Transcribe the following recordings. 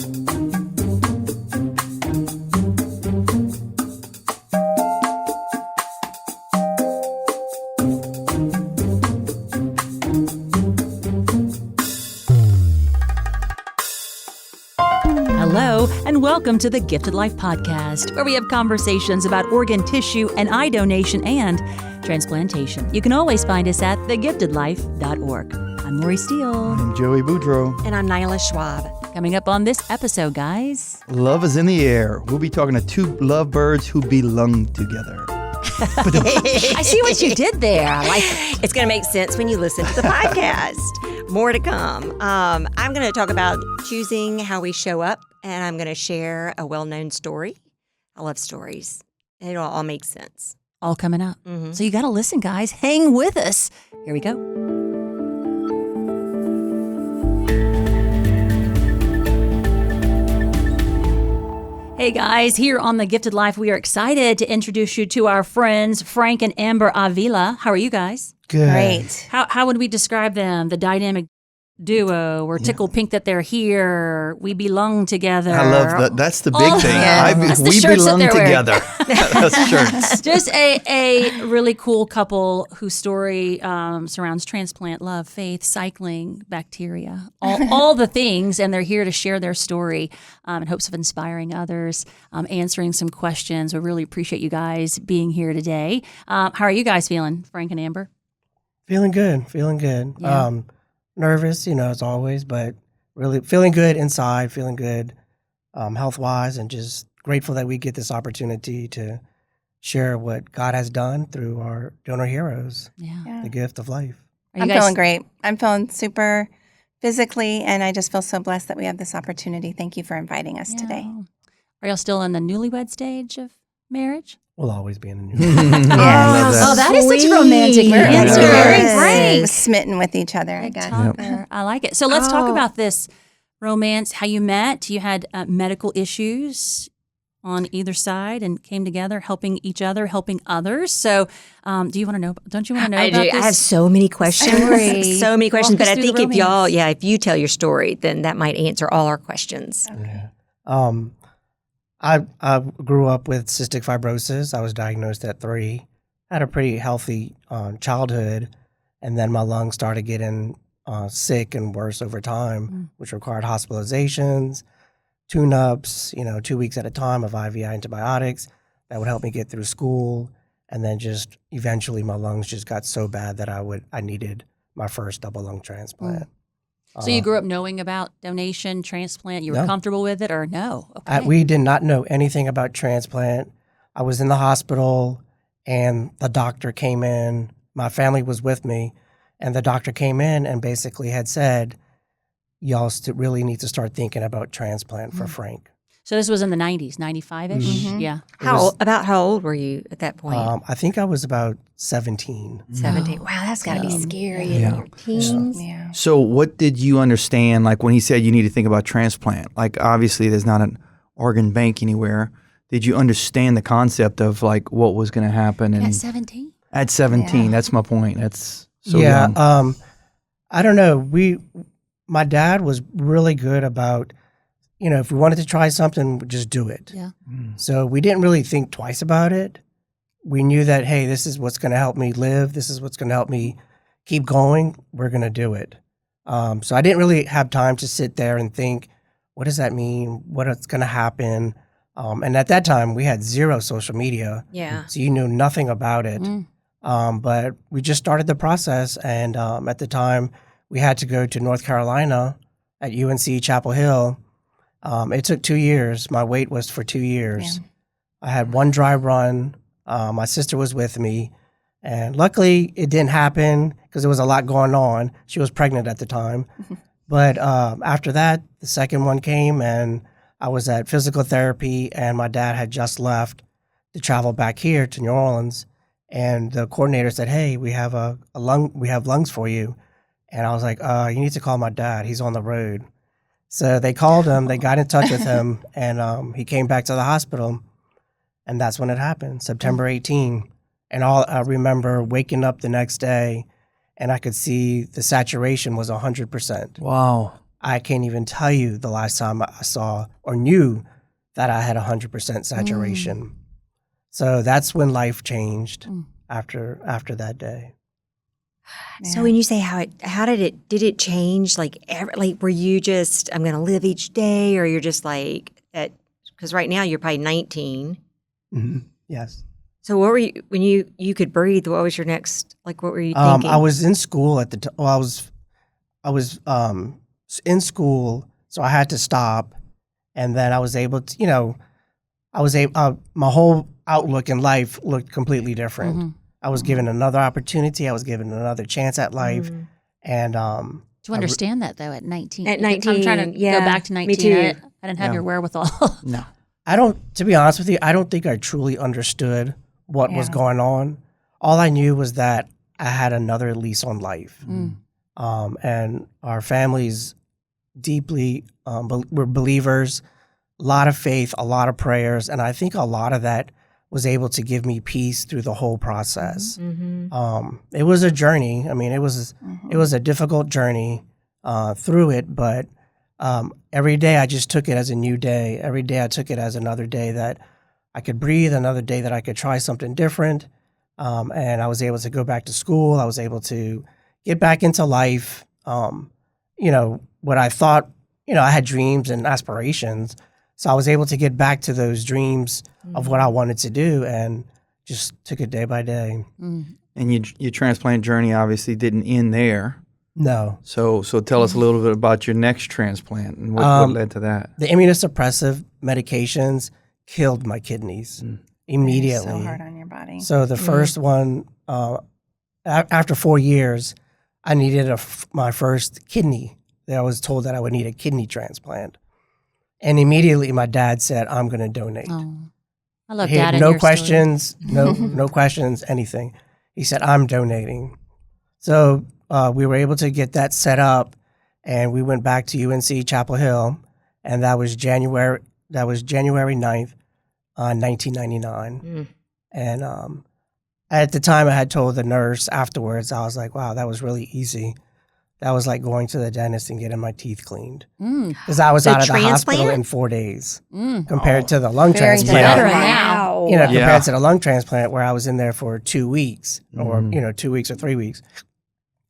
Hello, and welcome to the Gifted Life Podcast, where we have conversations about organ tissue and eye donation and transplantation. You can always find us at thegiftedlife.org. I'm Lori Steele. I'm Joey Boudreau. And I'm Nyla Schwab. Coming up on this episode, guys. Love is in the air. We'll be talking to two lovebirds who belong together. I see what you did there. I like it. It's going to make sense when you listen to the podcast. More to come. I'm going to talk about choosing how we show up, and I'm going to share a well-known story. I love stories. It'll all make sense. All coming up. Mm-hmm. So you got to listen, guys. Hang with us. Here we go. Hey guys, here on The Gifted Life, we are excited to introduce you to our friends, Frank and Amber Avila. How are you guys? Good. Great. How would we describe them? The dynamic duo. We're tickled pink that they're here. We belong together. I love that. That's the big thing. Yeah. That's the We shirts that belong they're wearing. together. That's shirts. Just a really cool couple whose story surrounds transplant, love, faith, cycling, bacteria, all the things. And they're here to share their story in hopes of inspiring others, answering some questions. We really appreciate you guys being here today. How are you guys feeling, Frank and Amber? Feeling good. Yeah. Nervous, as always, but really feeling good inside, feeling good health-wise, and just grateful that we get this opportunity to share what God has done through our donor heroes, Yeah. the gift of life. Are you I'm guys- feeling great. I'm feeling super physically, and I just feel so blessed that we have this opportunity. Thank you for inviting us today. Yeah. Are y'all still in the newlywed stage of marriage? We'll always be in a new Love that. Oh, that is such a romantic We're answer. very Great. smitten with each other, I Good guess. talker. I like it. So let's talk Oh. about this romance, how you met. You had medical issues on either side and came together, helping each other, helping others. So do you want to know? Don't you want to know I about do. this? I have so many questions. story? So many questions. Walk us But I through think the if y'all, romance. if you tell your story, then that might answer all our questions. I grew up with cystic fibrosis. I was diagnosed at 3. Had a pretty healthy childhood, and then my lungs started getting sick and worse over time, which required hospitalizations, tune-ups, 2 weeks at a time of IV antibiotics that would help me get through school, and then just eventually my lungs just got so bad that I needed my first double lung transplant. So you grew up knowing about donation, transplant. You were No. comfortable with it, or no? Okay. We did not know anything about transplant. I was in the hospital, and the doctor came in. My family was with me, and the doctor came in and basically had said, y'all really need to start thinking about transplant for Frank. So this was in the 90s, 95-ish? Mhm. Yeah. How old were you at that point? I think I was about 17. 17. Wow, that's got to be scary Yeah. in your teens. Yeah. So what did you understand, like when he said you need to think about transplant? Like obviously there's not an organ bank anywhere. Did you understand the concept of like what was going to happen? And At 17? at 17, Yeah. that's my point. That's so young. I don't know. My dad was really good about, if we wanted to try something, we'd just do it. Yeah. So we didn't really think twice about it. We knew that, hey, this is what's going to help me live. This is what's going to help me keep going. We're going to do it. So I didn't really have time to sit there and think, what does that mean? What is going to happen? And at that time, we had 0 social media. Yeah. So you knew nothing about it. But we just started the process. And at the time, we had to go to North Carolina at UNC Chapel Hill. It took 2 years. My wait was for 2 years. Yeah. I had one dry run. My sister was with me. And luckily, it didn't happen because there was a lot going on. She was pregnant at the time. But after that, the second one came, and I was at physical therapy, and my dad had just left to travel back here to New Orleans. And the coordinator said, "Hey, we have we have lungs for you." And I was like, "You need to call my dad. He's on the road." So they called him. They got in touch with him, and he came back to the hospital. And that's when it happened, September 18. And I remember waking up the next day, and I could see the saturation was 100%. Wow. I can't even tell you the last time I saw or knew that I had 100% saturation. So that's when life changed after that day. So when you say did it change? Like, were you just, I'm going to live each day, or you're just like, because right now you're probably 19. Yes. So what were you, when you could breathe, what was your next, like, what were you thinking? I was in school at the time. Well, I was in school, so I had to stop. And then I was able to, my whole outlook in life looked completely different. I was given another opportunity. I was given another chance at life. And to understand that, though, at 19. At 19, I'm trying to go back to 19. me too. I didn't have your wherewithal. No. to be honest with you, I don't think I truly understood what was going on. All I knew was that I had another lease on life. And our families deeply were believers, a lot of faith, a lot of prayers. And I think a lot of that was able to give me peace through the whole process. It was a journey. I mean, it was a difficult journey through it, but every day I just took it as a new day. Every day I took it as another day that I could breathe, another day that I could try something different. And I was able to go back to school. I was able to get back into life. What I thought, I had dreams and aspirations. So I was able to get back to those dreams of what I wanted to do and just took it day by day. And your transplant journey obviously didn't end there. No. So tell us a little bit about your next transplant and what led to that. The immunosuppressive medications killed my kidneys immediately. So hard on your body. So the first one, after 4 years, I needed my first kidney. I was told that I would need a kidney transplant. And immediately my dad said, I'm going to donate. Oh, I love He Dad had in no your questions, no questions, anything. He said, I'm donating. So we were able to get that set up, and we went back to UNC Chapel Hill, and that was January 9th, 1999. And at the time, I had told the nurse afterwards, I was like, wow, that was really easy. That was like going to the dentist and getting my teeth cleaned. Because I was out of the hospital in 4 days compared to the lung Very transplant. different. Wow. Compared to the lung transplant where I was in there for 2 weeks or, 2 weeks or 3 weeks.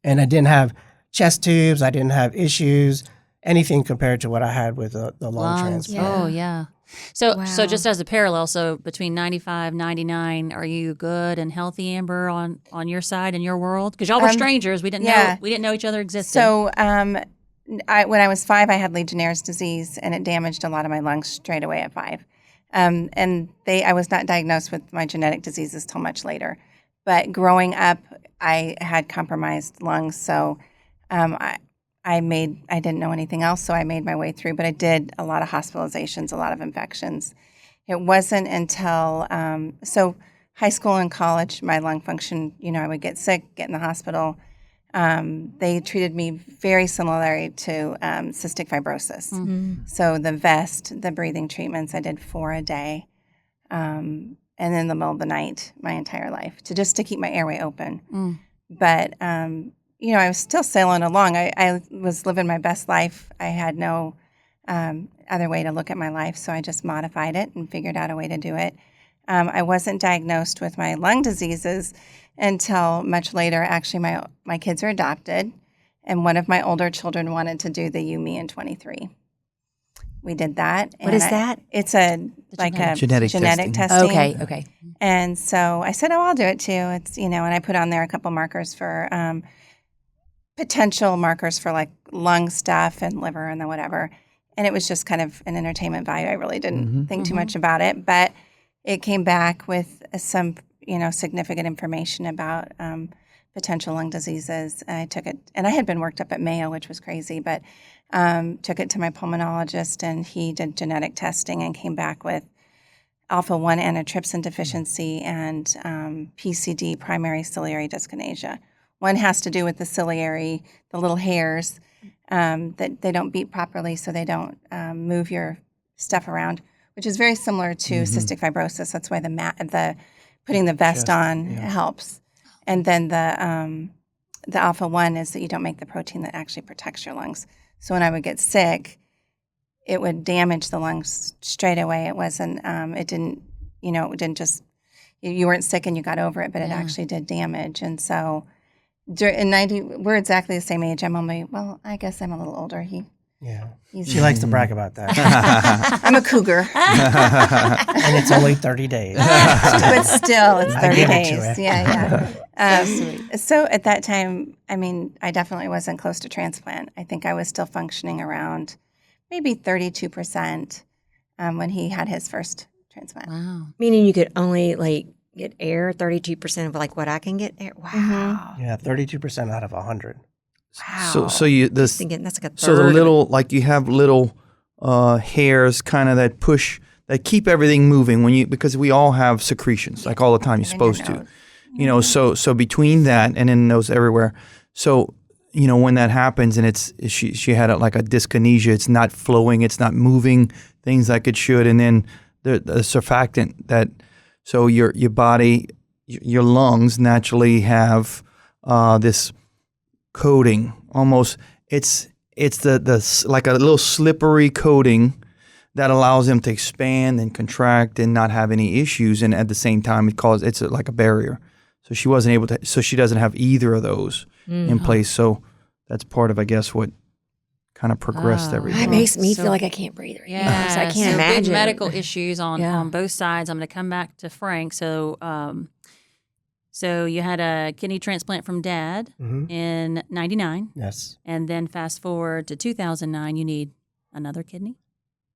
And I didn't have chest tubes. I didn't have issues, anything compared to what I had with the lung transplant. Oh, yeah. So just as a parallel, so between 95, 99, are you good and healthy, Amber, on your side in your world? Because y'all were strangers. We didn't know each other existed. So when I was 5, I had Legionnaire's disease, and it damaged a lot of my lungs straight away at 5. I was not diagnosed with my genetic diseases till much later. But growing up, I had compromised lungs, so I didn't know anything else, so I made my way through. But I did a lot of hospitalizations, a lot of infections. It wasn't until high school and college, my lung function, I would get sick, get in the hospital. They treated me very similarly to cystic fibrosis. So the vest, the breathing treatments, I did 4 a day, and in the middle of the night, my entire life, to keep my airway open. But I was still sailing along. I was living my best life. I had no other way to look at my life, so I just modified it and figured out a way to do it. I wasn't diagnosed with my lung diseases until much later. Actually, my kids are adopted, and one of my older children wanted to do the me in 23. We did that. What is that? It's a genetic testing. Okay. And so I said, I'll do it too. It's, and I put on there a couple markers for potential markers for like lung stuff and liver and the whatever. And it was just kind of an entertainment value. I really didn't think too much about it, but it came back with some, significant information about potential lung diseases. And I took it, and I had been worked up at Mayo, which was crazy, but took it to my pulmonologist, and he did genetic testing and came back with alpha-1 antitrypsin deficiency and PCD, primary ciliary dyskinesia. One has to do with the ciliary, the little hairs that they don't beat properly, so they don't move your stuff around, which is very similar to cystic fibrosis. That's why the putting the vest on helps. And then the alpha-1 is that you don't make the protein that actually protects your lungs. So when I would get sick, it would damage the lungs straight away. It wasn't, it didn't, it didn't just, you weren't sick and you got over it, but it actually did damage. And so in 90, we're exactly the same age. I guess I'm a little older. She likes to brag about that. I'm a cougar. And it's only 30 days. But still, it's 30 give it to days. her. Yeah. So at that time, I definitely wasn't close to transplant. I think I was still functioning around maybe 32% when he had his first transplant. Wow. Meaning you could only get air, 32% of what I can get air. Wow. Mm-hmm. Yeah, 32% out of 100. Wow. So you Just thinking that's like a third. so the of it. little you have little hairs kind of that push that keep everything moving because we all have secretions like all the time. You're supposed to, So between that and then those everywhere. So when that happens and she had like a dyskinesia, it's not flowing, it's not moving things like it should, and then the surfactant that so your body, your lungs naturally have this coating almost. It's the like a little slippery coating that allows them to expand and contract and not have any issues, and at the same time it's like a barrier. So she wasn't able to. So she doesn't have either of those in place. So that's part of, I guess, what kind of progressed everything. It makes me So- feel like I can't breathe right now. Yeah, So I can't so imagine. big medical issues on Yeah. both sides. I'm going to come back to Frank. So, so you had a kidney transplant from Dad Mm-hmm. in '99, Yes. and then fast forward to 2009, you need another kidney.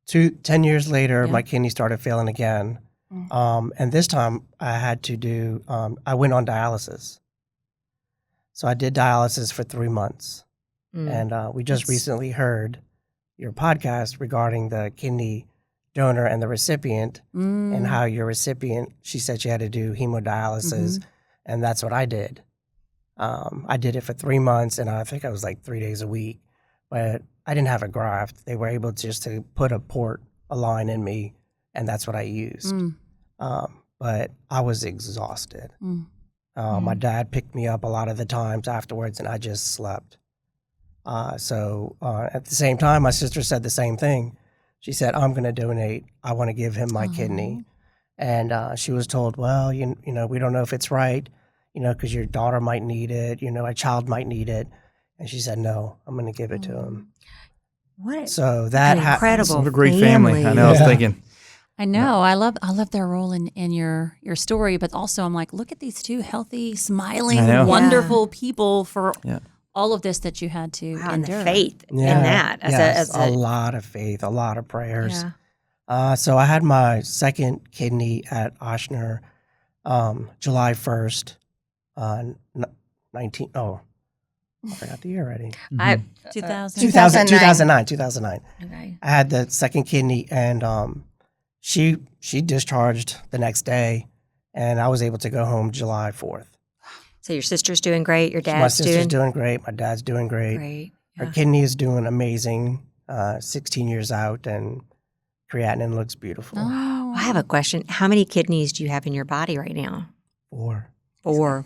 10 years later, Yeah. my kidney started failing again. Mm. And this time I had to do, I went on dialysis. So I did dialysis for 3 months. Mm. And we just recently heard your podcast regarding the kidney donor and the recipient, and how your recipient, she said she had to do hemodialysis, and that's what I did. I did it for 3 months, and I think I was like 3 days a week, but I didn't have a graft. They were able to put a line in me, and that's what I used. But I was exhausted. My dad picked me up a lot of the times afterwards, and I just slept. So at the same time, my sister said the same thing. She said, I'm going to donate. I want to give him my kidney. And she was told, well, you know, we don't know if it's right, because your daughter might need it, a child might need it. And she said, no, I'm going to give it to him. What So that an incredible What a great family. I know. I was Yeah. thinking. I know. I love their role in your story, but also I'm like, look at these two healthy, smiling, I know. wonderful people for Yeah. all of this that you had to Wow, and the endure. faith in Yeah. that. Yes, a lot of faith, a lot of prayers. Yeah. So I had my second kidney at Ochsner July 1st, 19. Oh, I forgot the year already. 2000. 2009. Okay. I had the second kidney, and she discharged the next day, and I was able to go home July 4th. So your sister's doing great. Your My dad's sister's doing great. My dad's doing great. great. Her Yeah. kidney is doing amazing. 16 years out, and creatinine looks beautiful. Oh. I have a question. How many kidneys do you have in your body right now? 4. 4.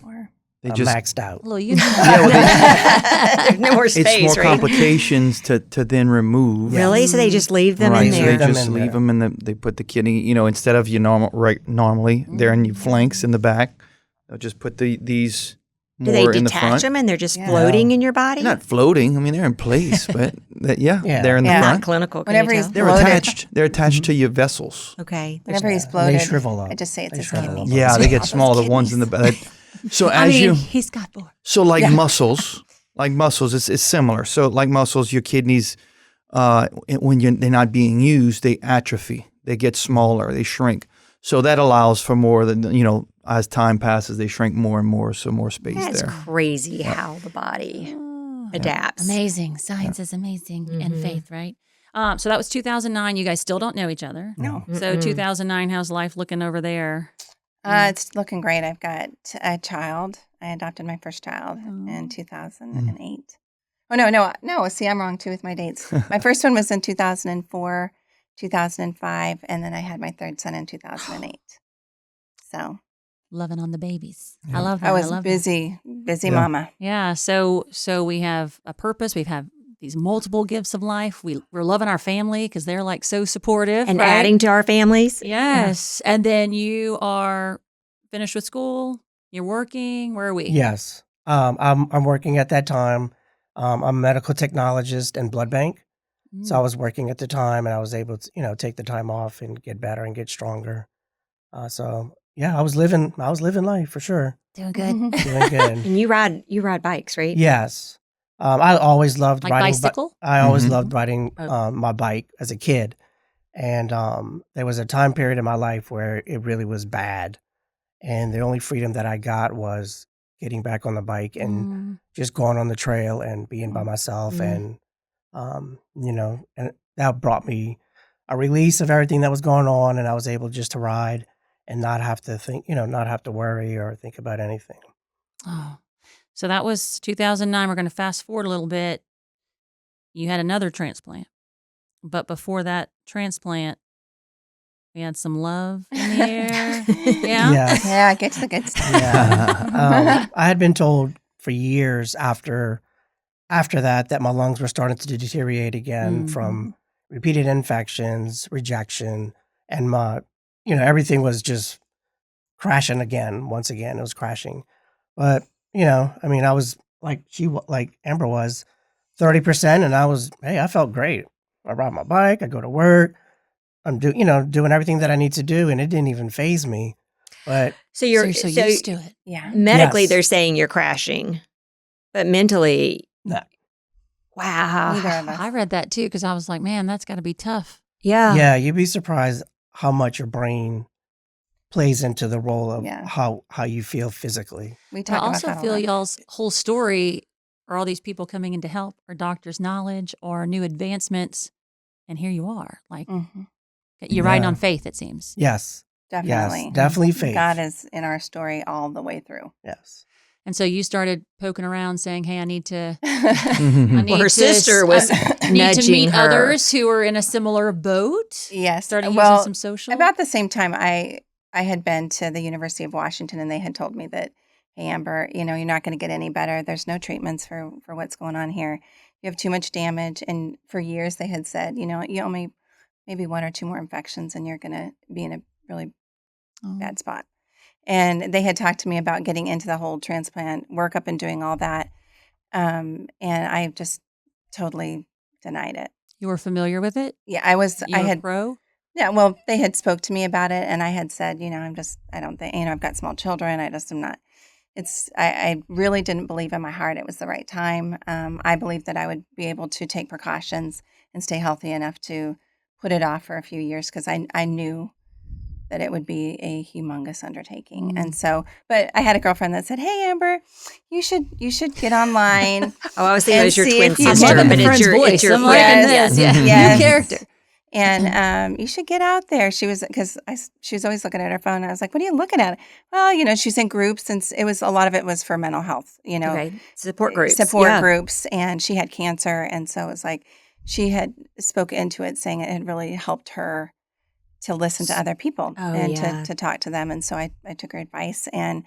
They I'm just maxed out. Well, you There's no more space, it's more right? complications to then remove. Really? So they just leave them right, in so there? they Them just in leave there. them and they put the kidney, instead of your normally they're in your flanks in the back. They'll just put these Do more they in the detach front. them and they're just Yeah. floating in your body? Not floating. I mean, they're in place, but Yeah. they're in the Yeah. Not front. clinical. Can Whenever you he's tell? They're Bloated. attached. They're attached to your vessels. Okay. Whenever he's They bloated, shrivel up. I just say it's They his shrivel kidneys. up. Yeah, they All get those smaller. The ones in the kidneys. back. So as you he's got 4. So like muscles, it's similar. So like muscles, your kidneys, when they're not being used, they atrophy. They get smaller. They shrink. So that allows for more than, as time passes, they shrink more and more. So more space That's there. crazy how the body adapts. Amazing. Science is amazing. And faith, right? So that was 2009. You guys still don't know each other. No. So 2009, how's life looking over there? It's looking great. I've got a child. I adopted my first child in 2008. Oh, no. See, I'm wrong too with my dates. My first one was in 2004, 2005, and then I had my third son in 2008. So Loving on the babies. I love that. I was love that. busy Yeah. mama. Yeah. So we have a purpose. We have these multiple gifts of life. We're loving our family because they're like so supportive And right? adding to our families. Yes. And then you are finished with school. You're working. Where are we? Yes. I'm working at that time. I'm a medical technologist and blood bank. So I was working at the time, and I was able to, take the time off and get better and get stronger. So yeah, I was living life for sure. Doing good. Doing good. And you ride bikes, right? Yes. I always loved Like riding. bicycle? I always Mhm. loved riding Oh. my bike as a kid, and there was a time period in my life where it really was bad, and the only freedom that I got was getting back on the bike and Mm. just going on the trail and being by myself, Mm. and and that brought me a release of everything that was going on, and I was able just to ride and not have to think, not have to worry or think about anything. Oh. So that was 2009. We're going to fast forward a little bit. You had another transplant. But before that transplant, we had some love in the air. Yeah. Yes. Yeah, get to the good stuff. Yeah. I had been told for years after that my lungs were starting to deteriorate again from repeated infections, rejection, and everything was just crashing again. Once again, it was crashing. But I was like Amber was 30%, and I felt great. I ride my bike, I go to work, I'm doing everything that I need to do, and it didn't even faze me. But So So you're you're so used to it. Yeah. medically Yes. they're saying you're crashing, but mentally, No. wow. Neither of us. I read that too because I was like, man, that's got to be tough. Yeah. yeah, you'd be surprised how much your brain plays into the role of Yeah. how you feel physically. We I talk about also that a feel lot. y'all's whole story are all these people coming in to help or doctor's knowledge or new advancements. And here you are. Like Mhm. you're riding Yeah. on faith, it seems. Yes. Definitely. Yes, definitely faith. God is in our story all the way through. Yes. And so you started poking around saying, hey, I need to Mhm. Well, her to sister s- was I need to nudging meet her. others who are in a similar boat. Yes. Starting Well, using some social. about the same time, I had been to the University of Washington, and they had told me that, hey, Amber, you're not going to get any better. There's no treatments for what's going on here. You have too much damage. And for years, they had said, you only maybe one or two more infections, and you're going to be in a really Oh. bad spot. And they had talked to me about getting into the whole transplant workup and doing all that. And I just totally denied it. You were familiar with it? Yeah, I was. You I were had. pro? Yeah, well, they had spoke to me about it, and I had said, I don't think, I've got small children. I just am not. I really didn't believe in my heart it was the right time. I believed that I would be able to take precautions and stay healthy enough to put it off for a few years because I knew that it would be a humongous undertaking. And so, but I had a girlfriend that said, hey, Amber, you should get online. Oh, I was thinking it And was your see twin if you- sister, I'm loving but the it's your voice. I'm friend. liking Yes, this. Yeah. yes. New character. And you should get out there. She was, because she was always looking at her phone. I was like, what are you looking at? Well, she's in groups, and it was a lot of it was for mental health, Okay. Support groups. support Yeah. groups. And she had cancer. And so it was like, she had spoke into it saying it had really helped her to listen to other people Oh, and yeah. to talk to them. And so I took her advice, and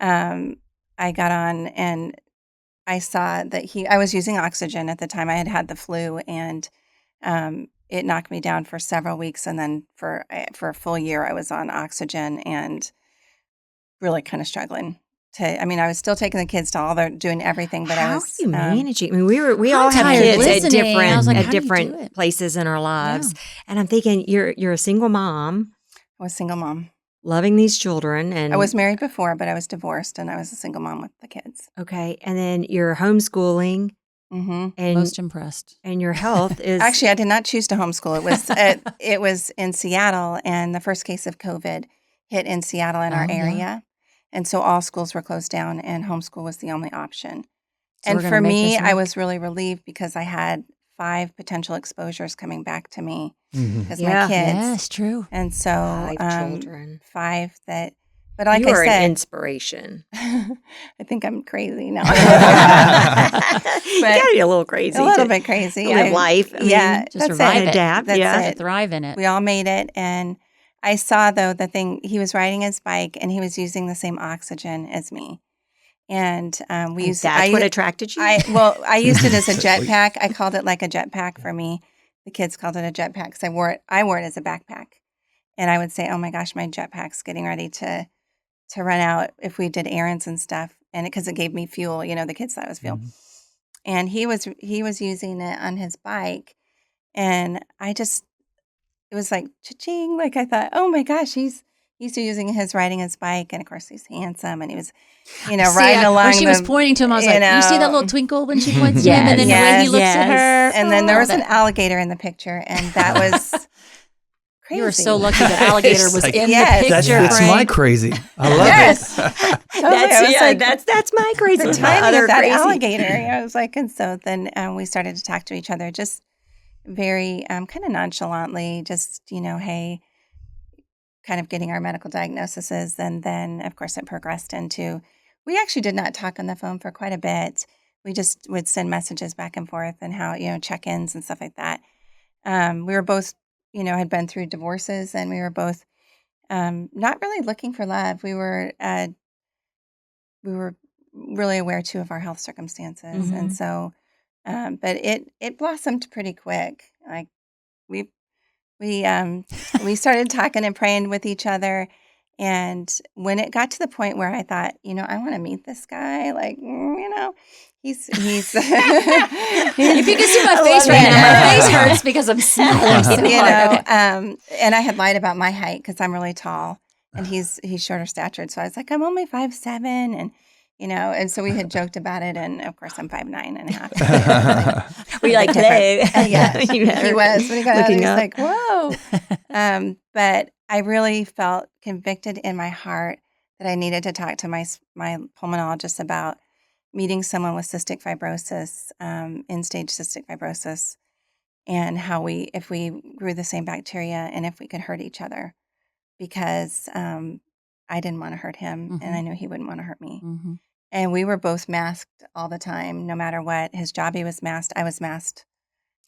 I got on, and I saw that I was using oxygen at the time. I had had the flu, and it knocked me down for several weeks. And then for a full year, I was on oxygen and really kind of struggling I was still taking the kids to all their, doing everything, but I How was are you managing? I mean, we I'm all have tired kids listening. I was like, at how do you do different it? places in our lives, and I'm thinking you're a single mom, I was a single mom. loving these children, and I was married before, but I was divorced, and I was a single mom with the kids. okay, and then you're homeschooling, Mm-hmm. and Most impressed. and your health is Actually, I did not choose to homeschool. It was it was in Seattle, and the first case of COVID hit in Seattle in our Oh, yeah. area, and so all schools were closed down, and homeschool was the only option. So we're And gonna for make me, this I work. was really relieved because I had 5 potential exposures coming back to me Mhm. because Yeah. my kids, Yes, true. and so 5 children. 5 that. But like you I are an said, inspiration. I think I'm crazy now. You gotta be a little crazy. A little to bit crazy. live life. I mean, yeah, Just that's survive it. it. adapt. That's yeah. it. Thrive in it. We all made it. And I saw, though, the thing, he was riding his bike and he was using the same oxygen as me. And we used That's what attracted you? I used it as a jetpack. I called it like a jetpack for me. The kids called it a jetpack because I wore it as a backpack. And I would say, oh my gosh, my jetpack's getting ready to run out if we did errands and stuff. And because it gave me fuel, the kids thought it was fuel. Mm-hmm. And he was using it on his bike. And it was like cha-ching. Like I thought, oh my gosh, he's using his riding his bike. And of course he's handsome and he was, riding along. When she was pointing to him, I was like, you see that little twinkle when she points to him? And then the way he looks at her. And then there was an alligator in the picture. And that was crazy. You were so lucky that alligator was in the picture. That's my crazy. I love it. That's my crazy. The timing of that alligator. I was like, and so then we started to talk to each other just very kind of nonchalantly, just, hey, kind of getting our medical diagnoses. And then, of course, it progressed into, we actually did not talk on the phone for quite a bit. We just would send messages back and forth and how, check-ins and stuff like that. We were both, had been through divorces and we were both not really looking for love. We were really aware too of our health circumstances. Mm-hmm. And so, but it blossomed pretty quick. Like we started talking and praying with each other. And when it got to the point where I thought, I want to meet this guy, like, he's if you can see my face right now, my face hurts because I'm smiling. And I had lied about my height because I'm really tall and he's shorter statured. So I was like, I'm only 5'7", and and so we had joked about it, and of course I'm 5'9.5". Were you like, hello? Yeah, he was. When he got out, he was like, whoa. But I really felt convicted in my heart that I needed to talk to my pulmonologist about meeting someone with cystic fibrosis, end-stage cystic fibrosis, and if we grew the same bacteria and if we could hurt each other, because I didn't want to hurt him, Mm-hmm. and I knew he wouldn't want to hurt me. Mm-hmm. And we were both masked all the time, no matter what. His job, he was masked. I was masked.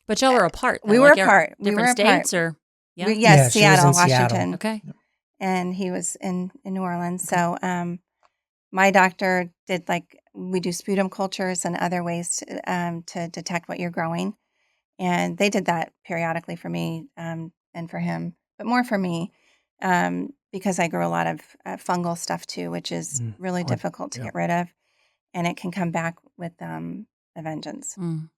But y'all were apart. We were apart. Different states, or Yes, she was Seattle, in Washington. Seattle. okay. And he was in New Orleans. So my doctor did we do sputum cultures and other ways to detect what you're growing. And they did that periodically for me and for him, but more for me because I grew a lot of fungal stuff too, which is really difficult to get rid of. And it can come back with a vengeance. Mm.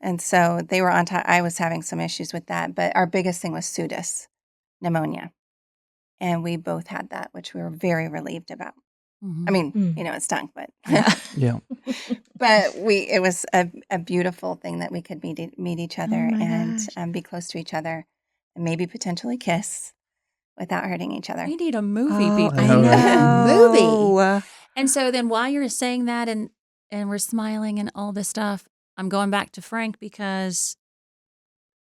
And so they were on top. I was having some issues with that, but our biggest thing was pseudus, pneumonia. And we both had that, which we were very relieved about. Mm-hmm. I mean, it stunk, but Yeah. but it was a beautiful thing that we could meet each other and be close to each other and maybe potentially kiss without hurting each other. We need a movie, people. I know. Movie. And so then while you're saying that and we're smiling and all this stuff, I'm going back to Frank because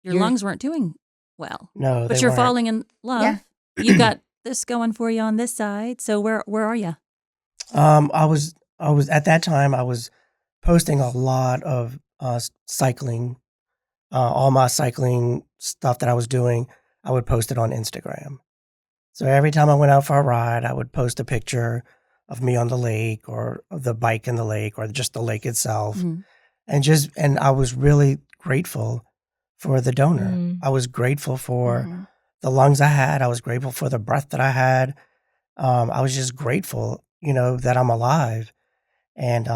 your lungs weren't doing well. No, But they you're weren't. falling in love. Yeah. You got this going for you on this side. So where are you? I was at that time I was posting a lot of cycling, all my cycling stuff that I was doing. I would post it on Instagram. So every time I went out for a ride, I would post a picture of me on the lake or of the bike in the lake or just the lake itself. Mm-hmm. And I was really grateful for the donor. Mm. I was grateful for the lungs I had. I was grateful for the breath that I had. I was just grateful, that I'm alive. And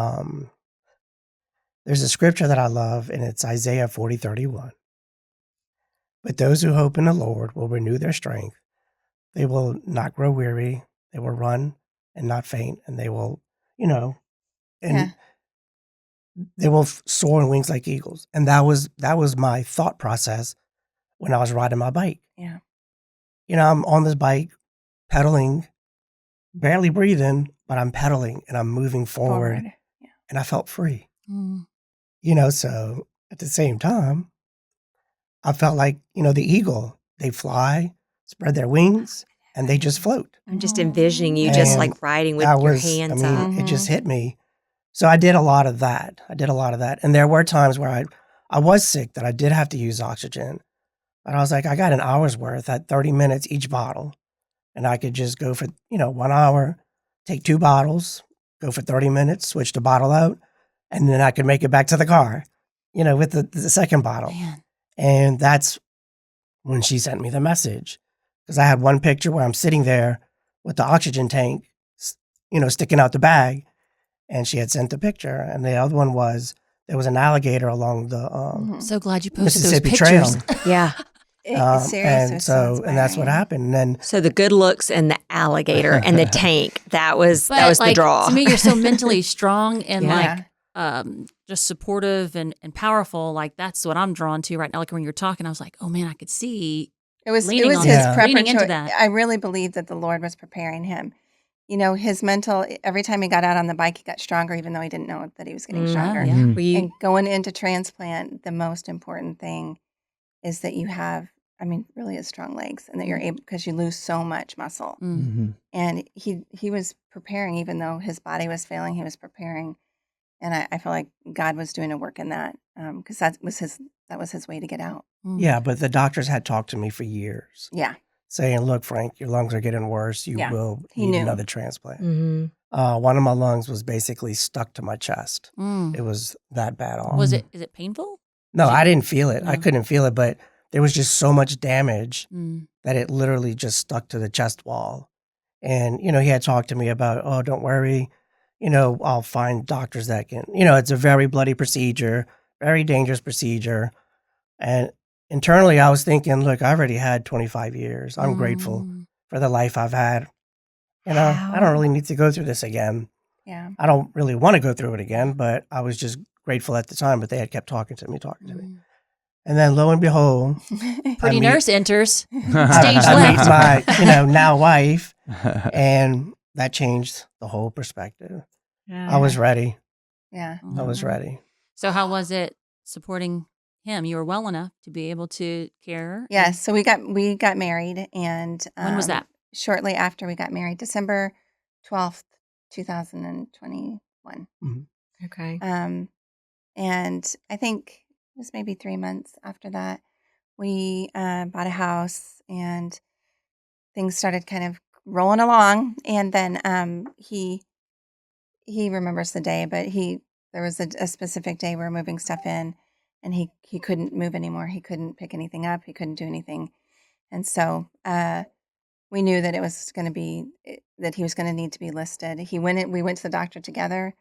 there's a scripture that I love, and it's Isaiah 40:31. But those who hope in the Lord will renew their strength. They will not grow weary. They will run and not faint. And they will, they will soar on wings like eagles. And that was my thought process when I was riding my bike. Yeah. I'm on this bike, pedaling, barely breathing, but I'm pedaling and I'm moving forward. Yeah. And I felt free. Mm. So at the same time, I felt like, the eagle, they fly, spread their wings, and they just float. I'm just envisioning you just And riding with that your was, hands up. it just hit me. So I did a lot of that. And there were times where I was sick that I did have to use oxygen. But I was like, I got an hour's worth at 30 minutes each bottle. And I could just go for, 1 hour, take 2 bottles, go for 30 minutes, switch the bottle out, and then I could make it back to the car, with the second bottle. Man. And that's when she sent me the message. Because I had one picture where I'm sitting there with the oxygen tank, sticking out the bag. And she had sent the picture. And the other one was, there was an alligator along the So glad you posted Mississippi those Trail. pictures. Yeah. Seriously, And that's what happened. And then So the good looks and the alligator and the tank, that was But, the draw. To me, you're so mentally strong and Yeah. just supportive and powerful. Like that's what I'm drawn to right now. Like when you're talking, I was like, oh man, I could see. It was Leaning his on that. Leaning into preparatory. that. I really believe that the Lord was preparing him. His mental. Every time he got out on the bike, he got stronger, even though he didn't know that he was getting stronger. Yeah. Mhm. And going into transplant, the most important thing is that you have, really his strong legs, and that you're able, because you lose so much muscle. Mm. Mhm. And he was preparing, even though his body was failing, he was preparing. And I feel like God was doing a work in that, because that was his way to get out. Mm. yeah, but the doctors had talked to me for years, Yeah, saying, "Look, Frank, your lungs are getting worse. You Yeah, will he need knew. another transplant." Mhm. One of my lungs was basically stuck to my chest. Mm. It was that bad off. Is it painful? No, I didn't feel it. I No. couldn't feel it, but there was just so much damage Mm. that it literally just stuck to the chest wall. And, he had talked to me about, oh, don't worry. I'll find doctors that can, it's a very bloody procedure, very dangerous procedure. And internally, I was thinking, look, I already had 25 years. I'm grateful Mm. for the life I've had. I don't really need to go through this again. yeah. I don't really want to go through it again, but I was just grateful at the time. But they had kept talking to me. Mm. And then lo and behold, Pretty I meet- nurse enters. Stage I meet left. my, now wife, and that changed the whole perspective. I was ready. Yeah. I was ready. So how was it supporting him? You were well enough to be able to care. Yes. So we got married, and When was that? Shortly after we got married, December 12th, 2021. Okay. And I think it was maybe 3 months after that, we bought a house, and things started kind of rolling along. And then he remembers the day, but there was a specific day we were moving stuff in, and he couldn't move anymore. He couldn't pick anything up. He couldn't do anything. And so we knew that it was going to be that he was going to need to be listed. We went to the doctor together.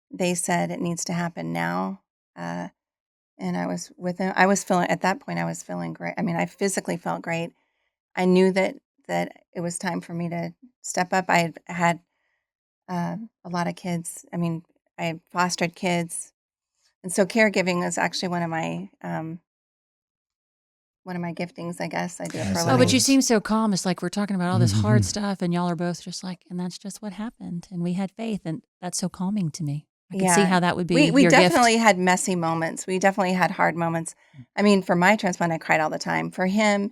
They said it needs to happen now. And I was with him. At that point, I was feeling great. I physically felt great. I knew that it was time for me to step up. I had a lot of kids. I had fostered kids. And so caregiving is actually one of my giftings, I guess. I do it for a Yes, Oh, living. but you seem so calm. It's like we're talking about all this hard Mhm. stuff, and y'all are both just like, and that's just what happened. And we had faith, and that's so calming to me. I can see Yeah. how that would be We your definitely gift. had messy moments. We definitely had hard moments. For my transplant, I cried all the time. For him,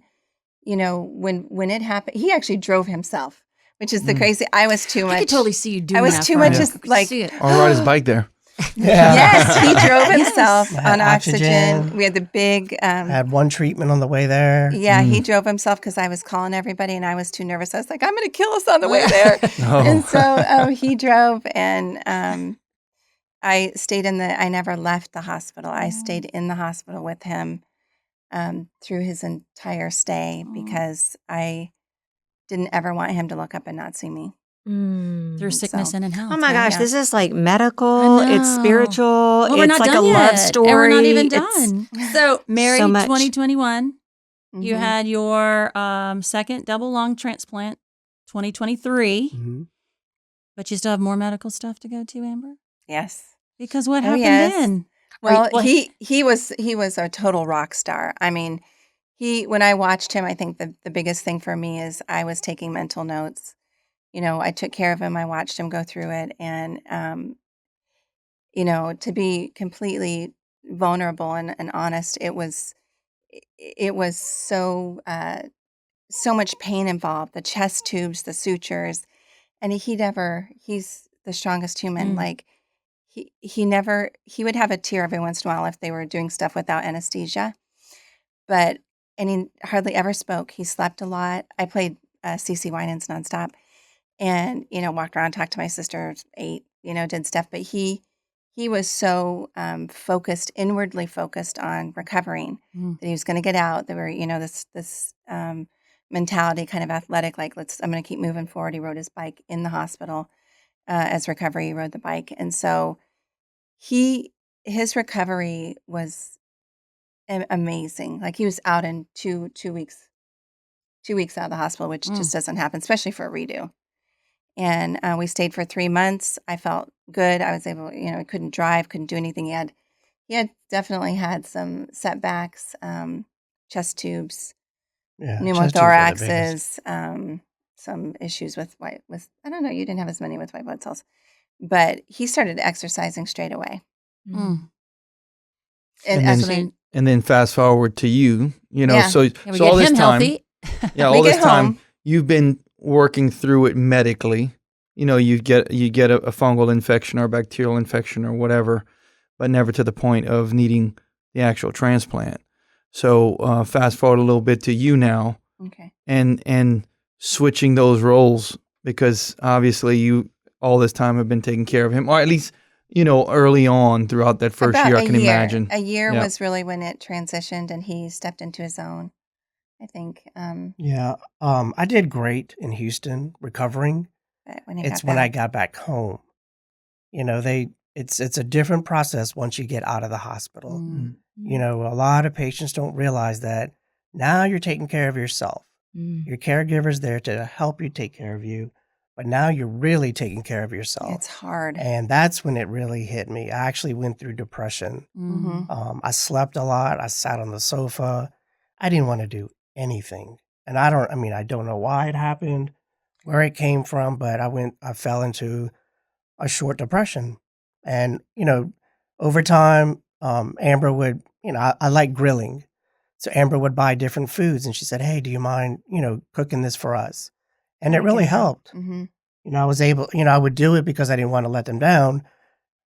when it happened, he actually drove himself, which is the crazy. I was too much. I could totally see you doing I was that. too Frank. much I just could like see it. Or ride his bike there. Yes, he drove himself I had on oxygen. oxygen. We had the big. I had one treatment on the way there. Yeah, he drove himself because I was calling everybody and I was too nervous. I was like, I'm going to kill us on the way there. Oh. And so he drove, and I stayed I never left the hospital. I stayed in the hospital with him through his entire stay because I didn't ever want him to look up and not see me. Through sickness So- and in health. Oh my right? gosh, this is like medical. I It's know. spiritual. Well, we're it's not like done a yet. love story. And we're not even It's done. So married so much. 2021. You Mhm. had your second double lung transplant 2023, Mhm. but you still have more medical stuff to go to, Amber? Yes. Because what Oh, happened yes. then? Well, Or- he was a total rock star. When I watched him, I think the biggest thing for me is I was taking mental notes. I took care of him. I watched him go through it, and to be completely vulnerable and honest, it was so much pain involved. The chest tubes, the sutures, and he's the strongest human. Mm. Like he would have a tear every once in a while if they were doing stuff without anesthesia. And he hardly ever spoke. He slept a lot. I played CC Winans nonstop, and walked around, talked to my sister, ate, did stuff, but he was so inwardly focused on recovering that he was going to get out. There were, this mentality, kind of athletic, like I'm going to keep moving forward. He rode his bike in the hospital as recovery. He rode the bike, and so his recovery was amazing. Like he was out in 2 weeks out of the hospital, which just doesn't happen, especially for a redo. And we stayed for 3 months. I felt good. I was able, I couldn't drive, couldn't do anything. He had definitely had some setbacks, chest tubes, Yeah, chest tubes are the biggest. pneumothoraxes, some issues with I don't know, you didn't have as many with white blood cells, but he started exercising straight away. Mm. And then fast forward to you, Yeah. so We all get this him time, healthy. all We this get time home. you've been working through it medically. You get a fungal infection or bacterial infection or whatever, but never to the point of needing the actual transplant. So fast forward a little bit to you now, Okay. and switching those roles, because obviously you all this time have been taking care of him, or at least early on throughout that first About year. a I can year. imagine A year Yeah. was really when it transitioned and he stepped into his own, I think. Yeah. I did great in Houston recovering. But when he It's got when I back. got back home. It's a different process once you get out of the hospital. Mm. A lot of patients don't realize that now you're taking care of yourself. Your caregiver's there to help you take care of you, but now you're really taking care of yourself. It's hard. And that's when it really hit me. I actually went through depression. Mm-hmm. I slept a lot. I sat on the sofa. I didn't want to do anything. And I don't know why it happened, where it came from, but I fell into a short depression. And, over time, Amber would, I like grilling. So Amber would buy different foods and she said, "Hey, do you mind, cooking this for us?" And it really helped. Mm-hmm. I was able, I would do it because I didn't want to let them down.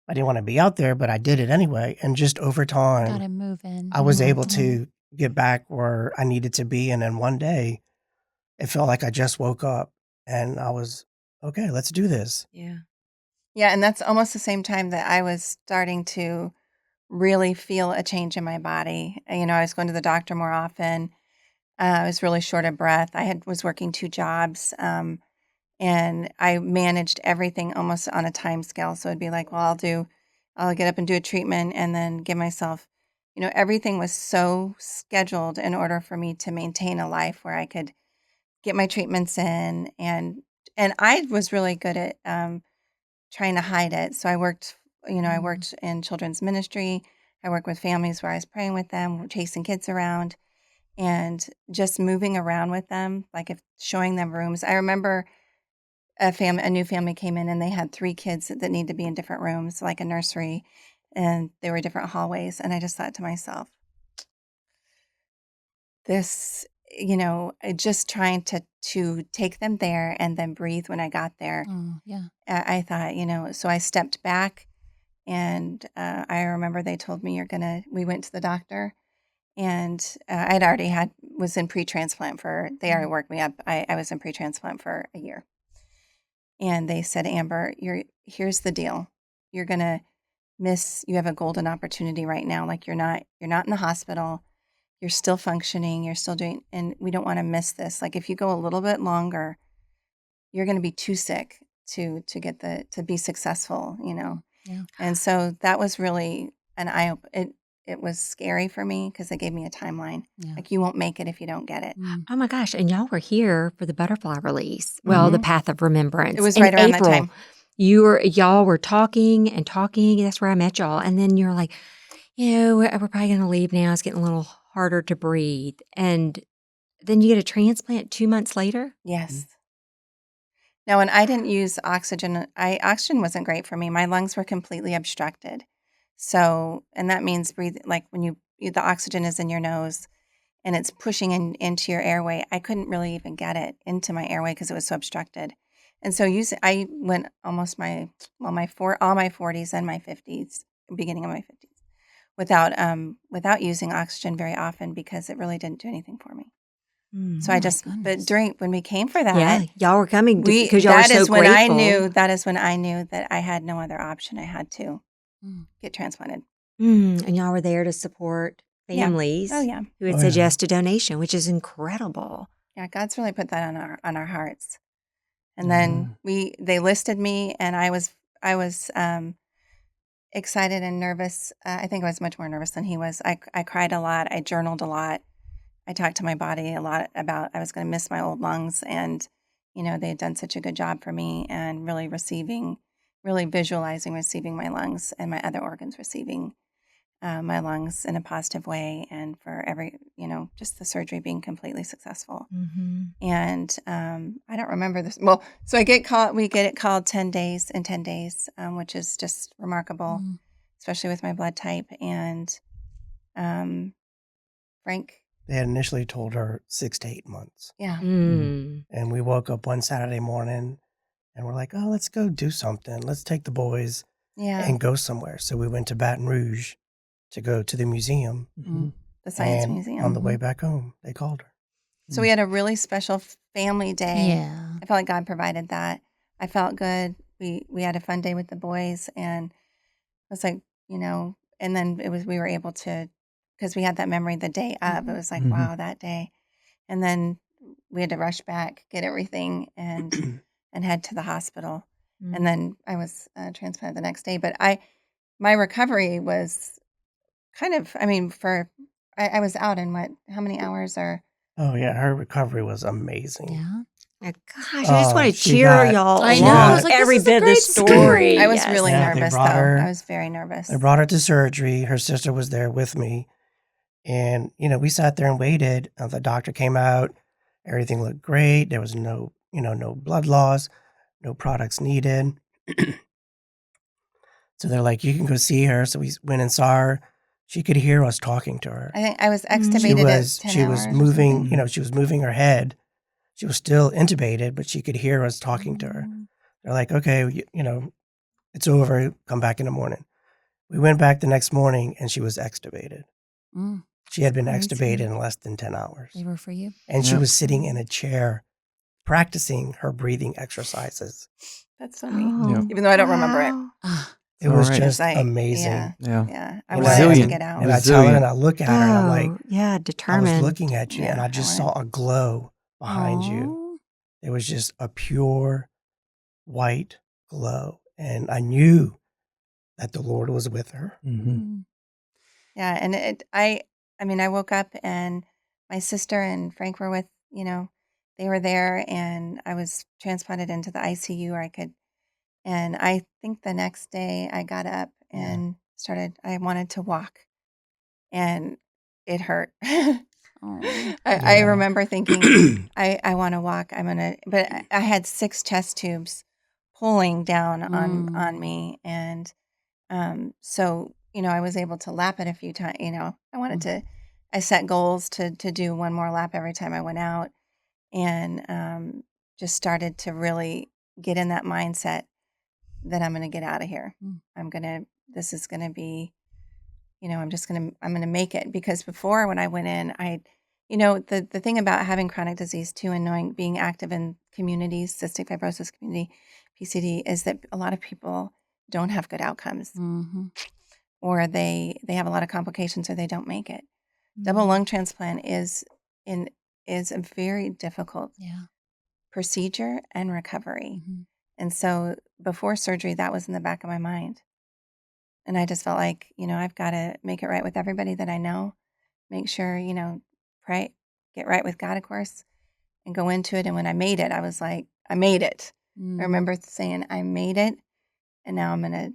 I didn't want to be out there, but I did it anyway. And just over Got time, him moving. I was able to get back where I needed to be. And then one day it felt like I just woke up and I was, okay, let's do this. Yeah. Yeah, and that's almost the same time that I was starting to really feel a change in my body. I was going to the doctor more often. I was really short of breath. Was working 2 jobs, and I managed everything almost on a time scale. So it'd be like, well, I'll get up and do a treatment and then give myself, everything was so scheduled in order for me to maintain a life where I could get my treatments in. And I was really good at trying to hide it. So I worked in children's ministry. I worked with families where I was praying with them, chasing kids around, and just moving around with them, like showing them rooms. I remember a new family came in and they had 3 kids that needed to be in different rooms, like a nursery, and there were different hallways. And I just thought to myself, this, just trying to take them there and then breathe when I got there. Oh, yeah. I thought, so I stepped back, and I remember they told me we went to the doctor, and I'd already was in pre-transplant they already worked me up. I was in pre-transplant for a year. And they said, "Amber, here's the deal. You're going to you have a golden opportunity right now. Like you're not in the hospital. You're still functioning. You're still doing, and we don't want to miss this. Like if you go a little bit longer, you're going to be too sick to be successful, Yeah. And so that was really an eye. It was scary for me because they gave me a timeline. Yeah. Like you won't make it if you don't get it. Oh my gosh. And y'all were here for the butterfly release. Well, the Path of Remembrance. It was in right around April. that time. Y'all were talking and talking. That's where I met y'all. And then you're like, we're probably going to leave now. It's getting a little harder to breathe. And then you get a transplant 2 months later? Yes. No, and I didn't use oxygen. Oxygen wasn't great for me. My lungs were completely obstructed. So, and that means breathe, like when the oxygen is in your nose and it's pushing into your airway. I couldn't really even get it into my airway because it was so obstructed. And so I went almost all my 40s and my 50s, beginning of my 50s, without using oxygen very often because it really didn't do anything for me. So I just, but when we came for that, Yeah, y'all were coming because y'all were so grateful. That is when I knew that I had no other option. I had to get transplanted. And y'all were there to support families who had said yes to donation, which is incredible. Yeah, God's really put that on our hearts. And then they listed me, and I was excited and nervous. I think I was much more nervous than he was. I cried a lot. I journaled a lot. I talked to my body a lot about I was going to miss my old lungs, and they had done such a good job for me, and really visualizing receiving my lungs and my other organs receiving my lungs in a positive way, and for every just the surgery being completely successful. And I don't remember this. Well, so we get it called 10 days, which is just remarkable, especially with my blood type. And Frank. They had initially told her 6 to 8 months. Yeah. And we woke up one Saturday morning and we're like, oh, let's go do something. Let's take the boys and go somewhere. So we went to Baton Rouge to go to the museum. The Science Museum. On the way back home, they called her. So we had a really special family day. Yeah. I felt like God provided that. I felt good. We had a fun day with the boys, and it was like, and then we were able to, because we had that memory the day of. It was like, wow, that day. And then we had to rush back, get everything, and head to the hospital. And then I was transplanted the next day. But my recovery was kind of, I was out in how many hours or? Oh, yeah. Her recovery was amazing. Yeah. Gosh, I just want to cheer y'all. I know. I was like, every this is a bit of the great story. I was really nervous, though. Her, I was very nervous. They brought her to surgery. Her sister was there with me. And, we sat there and waited. The doctor came out. Everything looked great. There was no blood loss, no products needed. So they're like, you can go see her. So we went and saw her. She could hear us talking to her. I think I was extubated at 10 She hours was moving, she was moving her head. She was still intubated, but she could hear us talking to her. They're like, okay, it's over. Come back in the morning. We went back the next morning and she was extubated. She had been extubated in less than 10 hours. They were for you. And she was sitting in a chair practicing her breathing exercises. That's so neat. Even though I don't remember it. It was just amazing. Yeah. I wanted to get out. And I tell her and I look at her and I'm like, determined. I was looking at you and I just saw a glow behind you. It was just a pure white glow. And I knew that the Lord was with her. Yeah. And I woke up and my sister and Frank were with, they were there, and I was transplanted into the ICU where I could. And I think the next day I got up and I wanted to walk, and it hurt. I remember thinking, I want to walk. But I had 6 chest tubes pulling down on me. And so, I was able to lap it a few times. I set goals to do one more lap every time I went out, and just started to really get in that mindset that I'm going to get out of here. This is going to be, I'm going to make it. Because before, when I went in, the thing about having chronic disease too, and being active in communities, cystic fibrosis community, PCD, is that a lot of people don't have good outcomes, or they have a lot of complications, or they don't make it. Double lung transplant is a very difficult procedure and recovery. And so before surgery, that was in the back of my mind. And I just felt like, I've got to make it right with everybody that I know, make sure, pray, get right with God, of course, and go into it. And when I made it, I was like, I made it. I remember saying, I made it, and now I'm going to